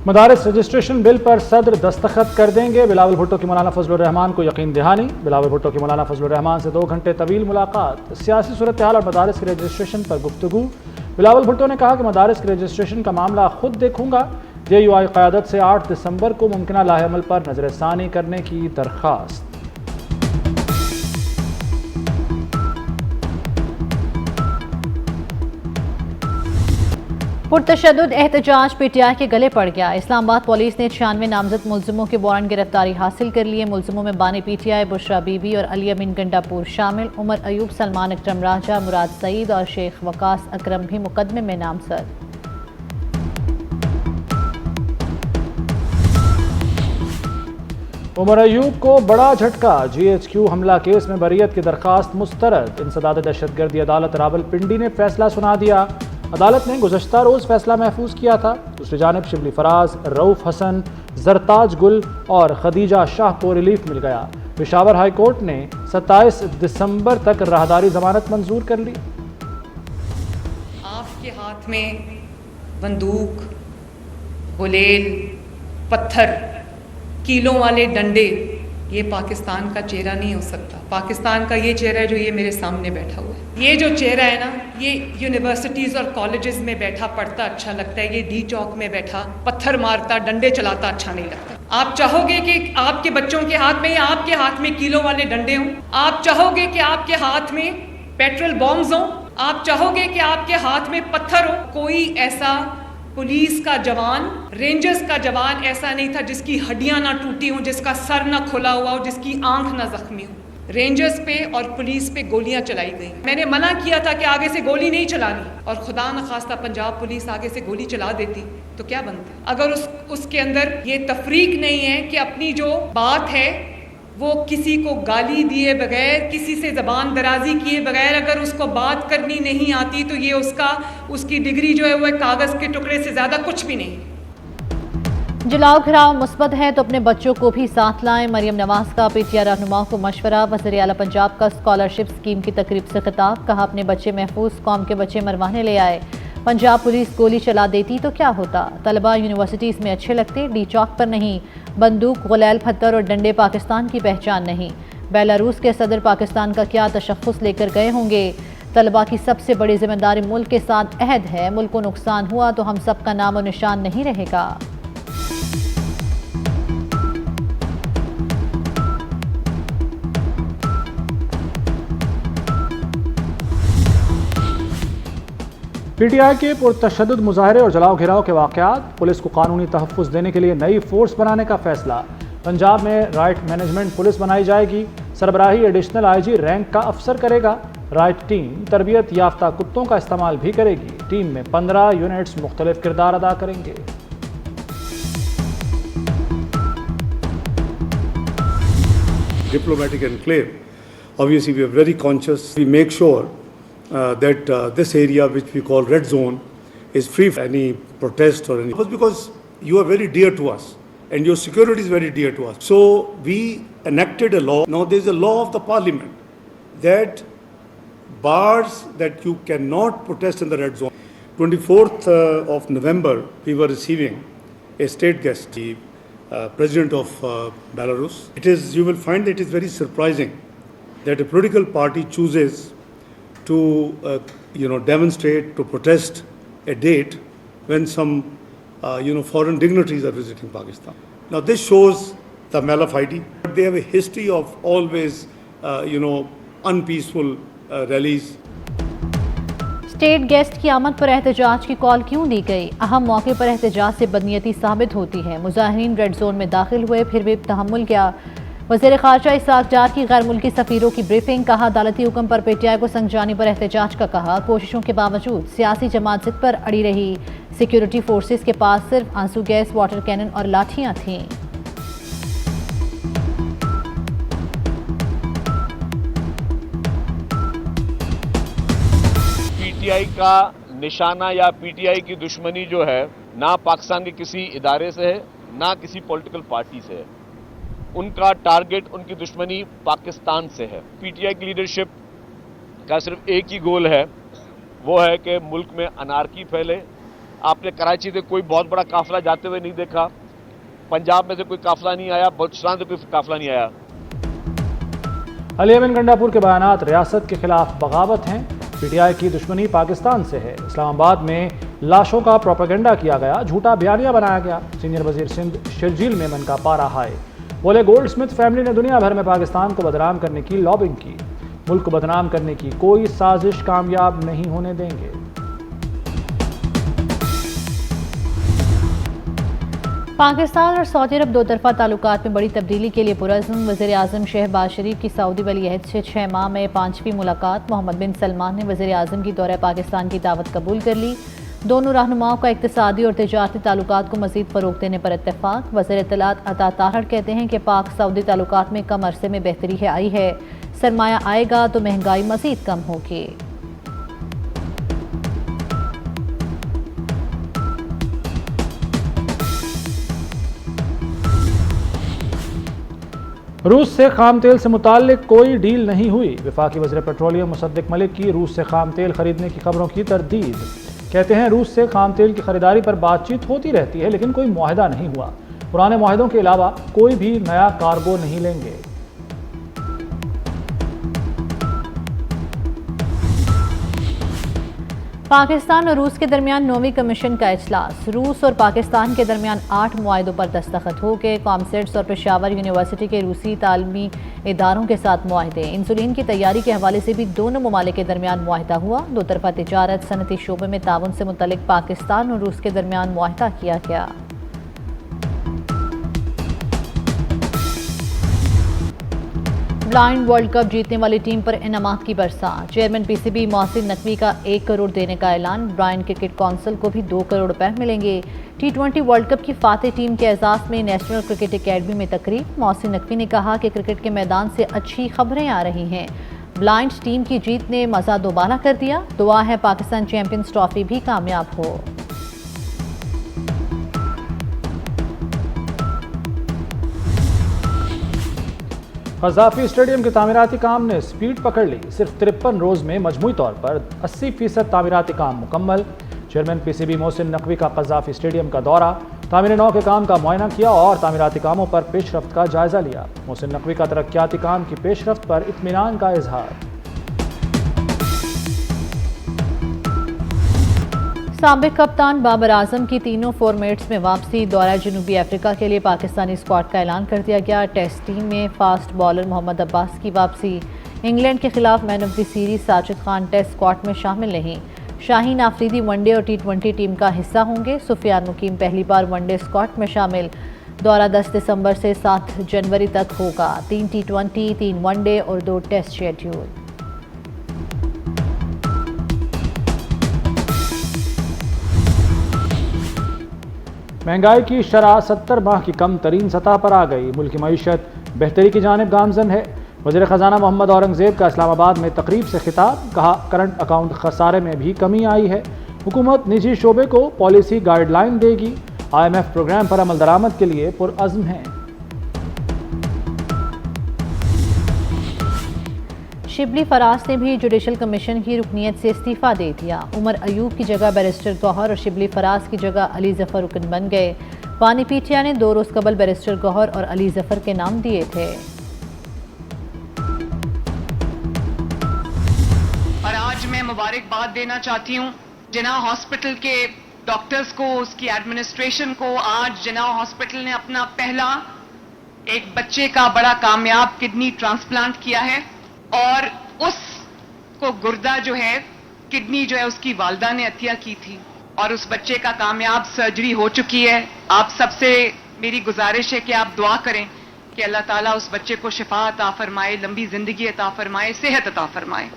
मदारिस registration bill पर सदर दस्तखत कर देंगे। बिलावल भुट्टो की मौलाना फजलुर रहमान को यकीन दहानी। बिलावल भुट्टो की मौलाना फजलुर रहमान से 2 घंटे तवील मुलाकात। सियासी सूरत हाल और मदारिस के रजिस्ट्रेशन पर गुफ्तगू। बिलावल भुट्टो ने कहा कि मदारिस के रजिस्ट्रेशन का मामला खुद देखूंगा। JUI क़यादत से 8 दिसंबर को मुमकिन लाहेअमल पर नजरसानी करने की दरख्वास्त। पुरतशद्दुद एहतजाज PTI के गले पड़ गया। इस्लामाबाद पुलिस ने 96 नामजद मुल्जिमों के वारंट गिरफ्तारी हासिल कर लिए। मुल्जिमों में बानी PTI बुशरा बीबी और अली अमीन गंडापुर शामिल। उमर अयूब, सलमान अकरम राजा, मुराद सईद और शेख वकास अकरम भी मुकदमे में नामजद। उमर अयूब को बड़ा झटका। GHQ हमला केस में बरियत की दरखास्त मुस्तरद। इंसदाद दहशतगर्दी अदालत रावलपिंडी ने फैसला सुना दिया। अदालत ने गुज़श्ता रोज़ फैसला महफूज किया था। दूसरी जानिब शिबली फराज, रऊफ हसन, जरताज गुल और खदीजा शाह को रिलीफ मिल गया। पेशावर हाई कोर्ट ने 27 दिसंबर तक राहदारी जमानत मंजूर कर ली। आपके हाथ में बंदूक, गुलेल, पत्थर, कीलों वाले डंडे, ये पाकिस्तान का चेहरा नहीं हो सकता। पाकिस्तान का ये चेहरा है जो ये मेरे सामने बैठा हुआ है। ये जो चेहरा है ना, ये यूनिवर्सिटीज़ और कॉलेजेस में बैठा पढ़ता अच्छा लगता है। ये D चौक में बैठा पत्थर मारता, डंडे चलाता अच्छा नहीं लगता। आप चाहोगे कि आपके बच्चों के हाथ में या आपके हाथ में कीलों वाले डंडे हों? आप चाहोगे कि आपके हाथ में पेट्रोल बॉम्ब्स हों? आप चाहोगे कि आपके हाथ में पत्थर हो? कोई ऐसा पुलिस का जवान, रेंजर्स का जवान ऐसा नहीं था जिसकी हड्डियां ना टूटी हों, जिसका सर ना खुला हुआ हो, जिसकी आंख ना जख्मी हो। रेंजर्स पे और पुलिस पे गोलियां चलाई गई। मैंने मना किया था कि आगे से गोली नहीं चलानी, और खुदा न खास्ता पंजाब पुलिस आगे से गोली चला देती तो क्या बनता। अगर उसके अंदर ये तफरीक नहीं है कि अपनी जो बात है वो किसी को गाली दिए बगैर, किसी से ज़बान दराजी किए बगैर अगर उसको बात करनी नहीं आती तो ये उसकी डिग्री जो है वो कागज़ के टुकड़े से ज़्यादा कुछ भी नहीं। जलाओ घिराव मुस्बत है तो अपने बच्चों को भी साथ लाएं। मरियम नवाज का PTI रहनुमाओं को मशवरा। वज़ीर आला पंजाब का स्कॉलरशिप स्कीम की तकरीब से खिताब। कहा अपने बच्चे महफूज, कौम के बच्चे मरवाने ले आए। पंजाब पुलिस गोली चला देती तो क्या होता। तलबा यूनिवर्सिटीज़ में अच्छे लगते, D चौक पर नहीं। बंदूक, गुलैल, पत्थर और डंडे पाकिस्तान की पहचान नहीं। बेलारूस के सदर पाकिस्तान का क्या तशख़्ख़ुस लेकर गए होंगे। तलबा की सबसे बड़ी जिम्मेदारी मुल्क के साथ अहद है। मुल्क को नुकसान हुआ तो हम सब का नाम और निशान नहीं रहेगा। PTI के पुरतशद्दुद मुजाहरे और जलाओ घिराव के वाक़यात। पुलिस को कानूनी तहफ़्फ़ुज़ देने के लिए नई फोर्स बनाने का फैसला। पंजाब में राइट मैनेजमेंट पुलिस बनाई जाएगी। सरबराही एडिशनल IG रैंक का अफसर करेगा। राइट टीम तरबियत याफ्ता कुत्तों का इस्तेमाल भी करेगी। टीम में 15 यूनिट्स मुख्तलिफ किरदार अदा करेंगे। Diplomatic enclave. Obviously, we are very conscious. We make sure that this area, which we call red zone, is free from any protest or any. Because you are very dear to us, and your security is very dear to us. So we enacted a law. Now there is a law of the parliament that bars that you cannot protest in the red zone. 24th of November, we were receiving a state guest, the president of Belarus. You will find it is very surprising that a political party chooses to demonstrate, to protest a date when some foreign dignitaries are visiting Pakistan. Now this shows the malafide. They have a history of always unpeaceful rallies. State guest की आमद पर एहतजाज की call क्यों दी गई। अहम मौके पर एहतजाज से बदनीयती साबित होती है। मुजाहिरीन रेड जोन में दाखिल हुए, फिर भी तहम्मुल क्या। वज़ीर ख़ारजा इसहाक़ डार की गैर मुल्की सफ़ीरों की ब्रीफिंग। कहा अदालती हुक्म पर PTI को संजानी पर एहतजाज का कहा। कोशिशों के बावजूद सियासी जमात ज़िद पर अड़ी रही। सिक्योरिटी फोर्सेस के पास सिर्फ आंसू गैस, वाटर कैनन और लाठियाँ थीं। PTI का निशाना या PTI की दुश्मनी जो है ना पाकिस्तान के किसी इदारे से है ना किसी पॉलिटिकल पार्टी से है। उनका टारगेट, उनकी दुश्मनी पाकिस्तान से है। PTI की लीडरशिप का सिर्फ एक ही गोल है, वो है कि मुल्क में अनारकी फैले, आपने कराची से कोई बहुत बड़ा काफिला जाते हुए नहीं देखा, पंजाब में से कोई काफिला नहीं आया, बलूचिस्तान से कोई काफिला नहीं आया। अली अमीन गंडापुर के बयानात रियासत के खिलाफ बगावत हैं। पीटीआई की दुश्मनी पाकिस्तान से है। इस्लामाबाद में लाशों का प्रोपेगेंडा किया गया, झूठा बयानिया बनाया गया। सीनियर वजीर सिंध शर्जील मेमन का पारा हाय। बोले गोल्ड स्मिथ फैमिली ने दुनिया भर में पाकिस्तान को बदनाम करने की लॉबिंग की। मुल्क को बदनाम करने की कोई साजिश कामयाब नहीं होने देंगे। पाकिस्तान और सऊदी अरब दो तरफा ताल्लुकात में बड़ी तब्दीली के लिए पुरज़्म। वज़ीर आज़म शहबाज शरीफ की सऊदी वलीअहद से 6 माह में 5वीं मुलाकात। मोहम्मद बिन सलमान ने वज़ीर आज़म की दौरे पाकिस्तान की दावत कबूल कर ली। दोनों रहनुमाओं का इक़्तिसादी और तिजारती ताल्लुकात को मज़ीद फ़रोग़ देने पर इत्तेफ़ाक़। वज़ीर इत्तलात अता ताहर कहते हैं कि पाक सऊदी ताल्लुकात में कम अरसे में बेहतरी आई है। सरमाया आएगा तो महंगाई मज़ीद कम होगी। रूस से खाम तेल से मुताल्लिक कोई डील नहीं हुई। वफाकी वज़ीर पेट्रोलियम मुसद्दिक मलिक की रूस से खाम तेल खरीदने की खबरों की तरदीद। कहते हैं रूस से खाम तेल की खरीदारी पर बातचीत होती रहती है, लेकिन कोई मुआहदा नहीं हुआ। पुराने मुआहदों के अलावा कोई भी नया कार्गो नहीं लेंगे। पाकिस्तान और रूस के दरमियान 9वीं कमीशन का इजलास। रूस और पाकिस्तान के दरमियान 8 मुआहदों पर दस्तखत हो गए। कॉमसेट्स और पेशावर यूनिवर्सिटी के रूसी तालीमी इदारों के साथ मुआहदे। इंसुलिन की तैयारी के हवाले से भी दोनों ममालिक के दरमियान मुआहदा हुआ। दो तरफा तिजारत सनती शोबे में ताउन से मुतल्लिक पाकिस्तान और रूस के दरमियान मुआहदा किया गया। ब्लाइंड वर्ल्ड कप जीतने वाली टीम पर इनामात की बरसात। चेयरमैन पीसीबी मोहसिन नकवी का 1 करोड़ देने का ऐलान। ब्रांड क्रिकेट काउंसिल को भी 2 करोड़ रुपए मिलेंगे। T20 वर्ल्ड कप की फातेह टीम के एजाज में नेशनल क्रिकेट एकेडमी में तकरीब। मोहसिन नकवी ने कहा कि क्रिकेट के मैदान से अच्छी खबरें आ रही हैं। ब्लाइंड टीम की जीत ने मजा दोबारा कर दिया। दुआ है पाकिस्तान चैंपियंस ट्रॉफी भी कामयाब हो। क़ज़ाफ़ी स्टेडियम के तामीराती काम ने स्पीड पकड़ ली। सिर्फ 53 रोज़ में मजमूई तौर पर 80% तामीराती काम मुकम्मल। चेयरमैन पीसीबी मोहसिन नकवी का क़ज़ाफ़ी स्टेडियम का दौरा, तामीर नौ के काम का मुआयना किया और तामीराती कामों पर पेशरफ्त का जायज़ा लिया। मोहसिन नकवी का तरक्याती काम की पेशरफ्त पर इत्मीनान का इजहार। साबिक कप्तान बाबर आजम की तीनों फॉर्मेट्स में वापसी। दौरा जनूबी अफ्रीका के लिए पाकिस्तानी स्क्वाड का ऐलान कर दिया गया। टेस्ट टीम में फास्ट बॉलर मोहम्मद अब्बास की वापसी। इंग्लैंड के खिलाफ man of the series Sajid Khan test squad में शामिल नहीं। शाहीन आफरीदी वनडे और T20 टीम का हिस्सा होंगे। सुफियान मुकीम पहली बार वनडे स्क्वाड में शामिल। दौरा 10 दिसंबर से 7 जनवरी तक होगा। 3 T20, 3 वनडे और 2 टेस्ट शेड्यूल। महंगाई की शरह 70 माह की कम तरीन सतह पर आ गई। मुल्क की मईशत बेहतरी की जानिब गामजन है। वज़ीर ख़जाना मोहम्मद औरंगज़ेब का इस्लामाबाद में तकरीब से खिताब। कहा करंट अकाउंट खसारे में भी कमी आई है। हुकूमत निजी शोबे को पॉलिसी गाइडलाइन देगी। IMF प्रोग्राम पर अमल दरामद के लिए पुरअज़्म है। शिबली फराज ने भी जुडिशल कमीशन की रुकनीत से इस्तीफ़ा दे दिया। उमर अयूब की जगह बैरिस्टर गौहर और शिबली फराज की जगह अली जफर रुकन बन गए। पानी पीटिया ने 2 रोज़ कबल बैरिस्टर गौहर और अली जफर के नाम दिए थे। और आज मैं मुबारकबाद देना चाहती हूँ जिना हॉस्पिटल के डॉक्टर्स को, उसकी एडमिनिस्ट्रेशन को। आज जिना हॉस्पिटल ने अपना पहला एक बच्चे का बड़ा कामयाब किडनी ट्रांसप्लांट किया है और उसको गुर्दा जो है, किडनी जो है, उसकी वालदा ने अतिया की थी और उस बच्चे का कामयाब सर्जरी हो चुकी है। आप सबसे मेरी गुजारिश है कि आप दुआ करें कि अल्लाह ताला उस बच्चे को शिफा अता फरमाए, लंबी जिंदगी अता फरमाए, सेहत अता फरमाए।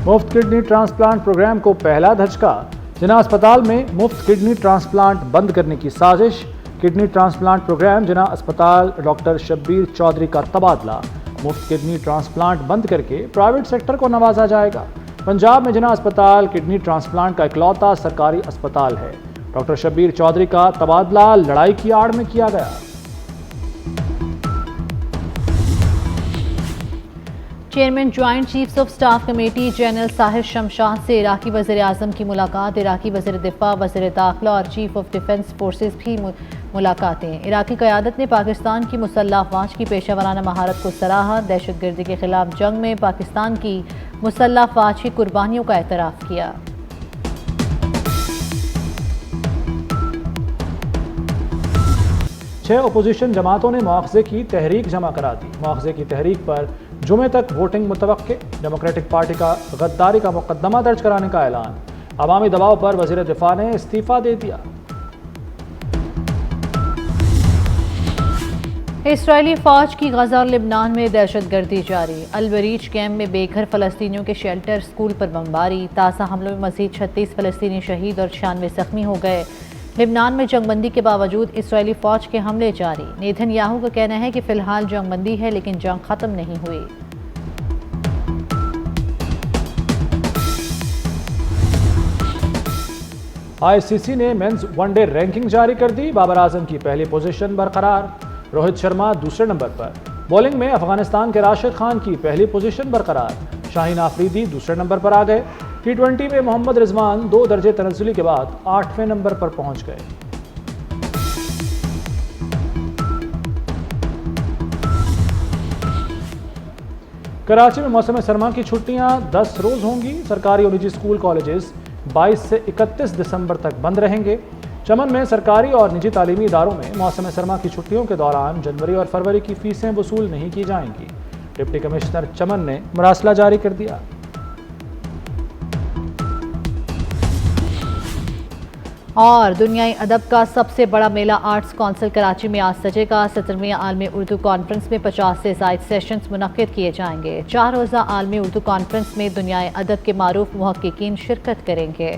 मुफ्त किडनी ट्रांसप्लांट प्रोग्राम को पहला धचका। जिना अस्पताल में मुफ्त किडनी ट्रांसप्लांट बंद करने की साजिश। किडनी ट्रांसप्लांट प्रोग्राम जिना अस्पताल डॉक्टर शब्बीर चौधरी का तबादला। मुफ्त किडनी ट्रांसप्लांट बंद करके प्राइवेट सेक्टर को नवाजा जाएगा। पंजाब में जिना अस्पताल किडनी ट्रांसप्लांट का इकलौता सरकारी अस्पताल है। डॉक्टर शब्बीर चौधरी का तबादला लड़ाई की आड़ में किया गया। Chairman joint chiefs of staff committee general Sahir Shamshad से इराकी वज़ीर आज़म की मुलाकात। इराकी वज़ीर दिफा, वज़ीर दाखिला और चीफ ऑफ डिफेंस फोर्सेस भी मुलाकातें। इराकी क़यादत ने पाकिस्तान की मुसल्लह अफ़वाज की पेशा वराना महारत को सराहा। दहशतगर्दी के खिलाफ जंग में पाकिस्तान की मुसल्लह अफ़वाज की कुर्बानियों का एतराफ़ किया। छह अपोजिशन जमातों ने मुआवजे की तहरीक जमा करा दी। मुआवजे की तहरीक पर जुमे तक वोटिंग मुतवक्के। डेमोक्रेटिक पार्टी का गद्दारी का मुकदमा दर्ज कराने का ऐलान। अवामी दबाव पर वज़ीर दिफा ने इस्तीफ़ा दे दिया। इसराइली फ़ौज की गज़ा और लिबनान में दहशतगर्दी जारी। अलबरीज कैम्प में बेघर फ़लस्तीनियों के शेल्टर, स्कूल पर बमबारी। ताज़ा हमलों में मज़ीद 36 फ़लस्तीनी शहीद और 96 ज़ख्मी हो गए। लिबनान में जंगबंदी के बावजूद इसराइली फ़ौज के हमले जारी। नेतन्याहू का कहना है कि फ़िलहाल जंगबंदी है लेकिन जंग ख़त्म नहीं हुई। ICC ने मेंस वनडे रैंकिंग जारी कर दी। बाबर आजम की पहली पोजीशन बरकरार। रोहित शर्मा दूसरे नंबर पर। बॉलिंग में अफगानिस्तान के राशिद खान की पहली पोजीशन बरकरार। शाहीन आफरीदी दूसरे नंबर पर आ गए। T20 में मोहम्मद रिजवान 2 दर्जे तनज़्ज़ुली के बाद 8वें नंबर पर पहुंच गए। कराची में मौसम सरमा की छुट्टियां 10 रोज होंगी। सरकारी और निजी स्कूल कॉलेजेस 22 से 31 दिसंबर तक बंद रहेंगे। चमन में सरकारी और निजी तालीमी इदारों में मौसम सरमा की छुट्टियों के दौरान जनवरी और फरवरी की फीसें वसूल नहीं की जाएंगी। डिप्टी कमिश्नर चमन ने मरासला जारी कर दिया। और दुनियाई अदब का सबसे बड़ा मेला आर्ट्स काउंसिल कराची में आज सजेगा। 17वीं आलमी उर्दू कॉन्फ्रेंस में 50 से ज़ायद सेशंस मुनक्किद किए जाएंगे। 4 रोज़ा आलमी उर्दू कॉन्फ्रेंस में दुनियाई अदब के मारूफ मुहक्किकीन शिरकत करेंगे।